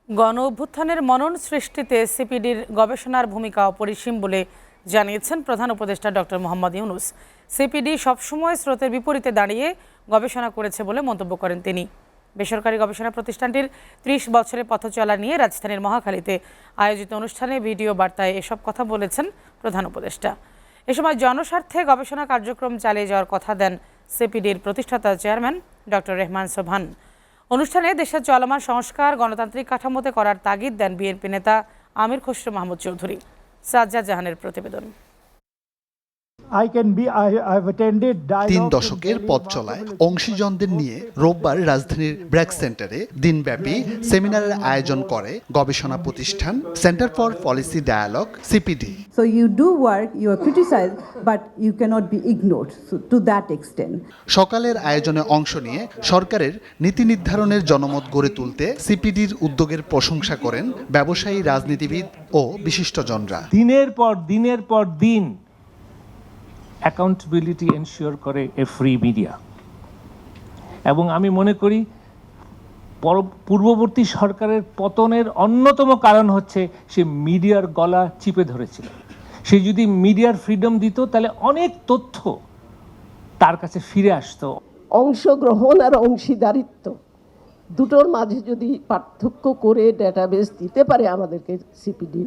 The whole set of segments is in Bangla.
গণ অভ্যুত্থানের মনন সৃষ্টিতে সিপিডির গবেষণার ভূমিকা অপরিসীম বলে জানিয়েছেন প্রধান উপদেষ্টা ডক্টর মোহাম্মদ ইউনূস। সিপিডি সবসময় স্রোতের বিপরীতে দাঁড়িয়ে গবেষণা করেছে বলে মন্তব্য করেন তিনি। বেসরকারি গবেষণা প্রতিষ্ঠানটির ৩০ বছরের পথচলা নিয়ে রাজধানীর মহাখালীতে আয়োজিত অনুষ্ঠানে ভিডিও বার্তায় এসব কথা বলেছেন প্রধান উপদেষ্টা। এ সময় জনস্বার্থে গবেষণা কার্যক্রম চালিয়ে যাওয়ার কথা দেন সিপিডির প্রতিষ্ঠাতা চেয়ারম্যান ডক্টর রেহমান সোবহান। অনুষ্ঠানে দেশের চলমান সংস্কার গণতান্ত্রিক কাঠামোতে করার তাগিদ দেন বিএনপি নেতা আমির খসরু মাহমুদ চৌধুরী। সাজ্জাদ জাহানের প্রতিবেদন। ৩ দশকের পথ চলায় অংশীজনদের নিয়ে রোববার রাজধানীর ব্র্যাক সেন্টারে দিনব্যাপী সেমিনারের আয়োজন করে গবেষণা প্রতিষ্ঠান Centre for Policy Dialogue CPD. So you do work, you are criticized, but you cannot be ignored to that extent. সকালের আয়োজনে অংশ নিয়ে সরকারের নীতি নির্ধারণের জনমত গড়ে তুলতে সিপিডির উদ্যোগের প্রশংসা করেন ব্যবসায়ী, রাজনীতিবিদ ও বিশিষ্টজনরা। দিনের পর দিন অ্যাকাউন্টেবিলিটি এনশিওর করে এ ফ্রি মিডিয়া, এবং আমি মনে করি পূর্ববর্তী সরকারের পতনের অন্যতম কারণ হচ্ছে সে মিডিয়ার গলা চিপে ধরেছিল। সে যদি মিডিয়ার ফ্রিডম দিত তাহলে অনেক তথ্য তার কাছে ফিরে আসতো। অংশগ্রহণ আর অংশীদারিত্ব দুটোর মাঝে যদি পার্থক্য করে ডেটাবেস দিতে পারে আমাদেরকে সিপিডি,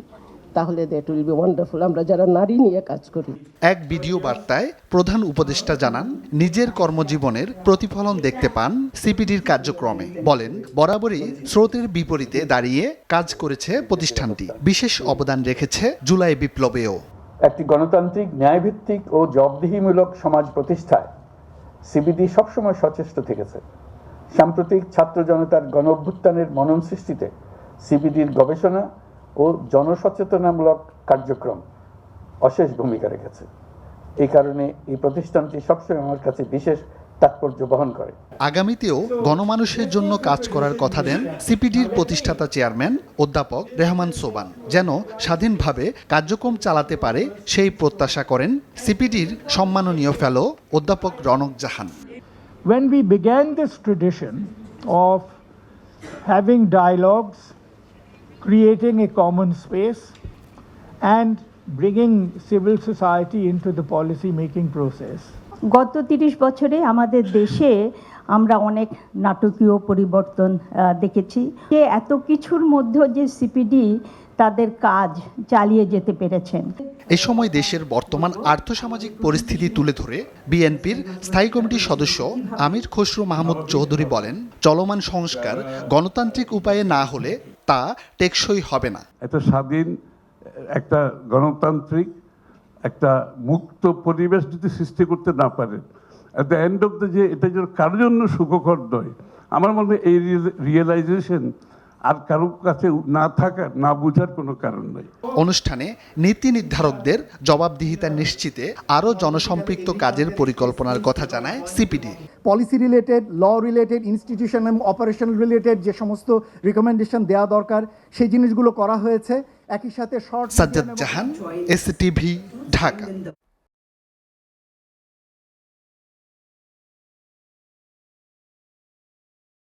তাহলে দ্যাট উইল বি ওয়ান্ডারফুল। আমরা যারা নারী নিয়ে কাজ করি। এক ভিডিও বার্তায় প্রধান উপদেষ্টা জানান, নিজের কর্মজীবনের প্রতিফলন দেখতে পান সিপিডির কার্যক্রমে। বলেন, বরাবরই স্রোতের বিপরীতে দাঁড়িয়ে কাজ করেছে প্রতিষ্ঠানটি। বিশেষ অবদান রেখেছে জুলাই বিপ্লবেও। একটি গণতান্ত্রিক, ন্যায়ভিত্তিক ও জবাবদিহিমূলক সমাজ প্রতিষ্ঠায় সিপিডি সবসময় সচেষ্ট থেকেছে। সাম্প্রতিক ছাত্র জনতার গণ অভ্যুত্থানের মনন সৃষ্টিতে সিপিডির গবেষণা ও জনসচেতনামূলক কার্যক্রম অশেষ ভূমিকা রেখেছে। এই কারণে এই প্রতিষ্ঠানটি সবসময় আমার কাছে বিশেষ তাৎপর্য বহন করে। আগামীতেও গণমানুষের জন্য কাজ করার কথা দেন সিপিডির প্রতিষ্ঠাতা চেয়ারম্যান অধ্যাপক রেহমান সোবহান, যেন স্বাধীনভাবে কার্যক্রম চালাতে পারে সেই প্রত্যাশা করেন সিপিডির সম্মাননীয় ফেলো অধ্যাপক রনক জাহান। When we began this tradition of having dialogues, creating a common space and bringing civil society into the policy making process. গত 30 বছরে আমাদের দেশে আমরা অনেক নাটকীয় পরিবর্তন দেখেছি। এত কিছুর মধ্যে যে সিপিডি তাদের কাজ চালিয়ে যেতে পেরেছেন। এ সময় দেশের বর্তমান আর্থসামাজিক পরিস্থিতি তুলে ধরে বিএনপির স্থায়ী কমিটির সদস্য আমির খসরু মাহমুদ চৌধুরী বলেন, চলমান সংস্কার গণতান্ত্রিক উপায়ে না হলে তা টেকসই হবে না। এত স্বাধীন একটা গণতান্ত্রিক একটা মুক্ত পরিবেশ যদি সৃষ্টি করতে না পারে, at the end of the day এটা যেন কারোর জন্য সুখকর নয়। আমার মনে হয় এই রিয়েলাইজেশন আর কারো কাছে না থাকার, না বোঝার কোনো কারণ নেই। অনুষ্ঠানে নীতি নির্ধারকদের জবাবদিহিতা নিশ্চিতে আরও জনসম্পৃক্ত কাজের পরিকল্পনার কথা জানায় CPD. Policy related, law related, institution এবং অপারেশন রিলেটেড যে সমস্ত রিকমেন্ডেশন দেওয়া দরকার সেই জিনিসগুলো করা হয়েছে। একই সাথে সাজ্জাদ জাহান, এসটিভি, ঢাকা।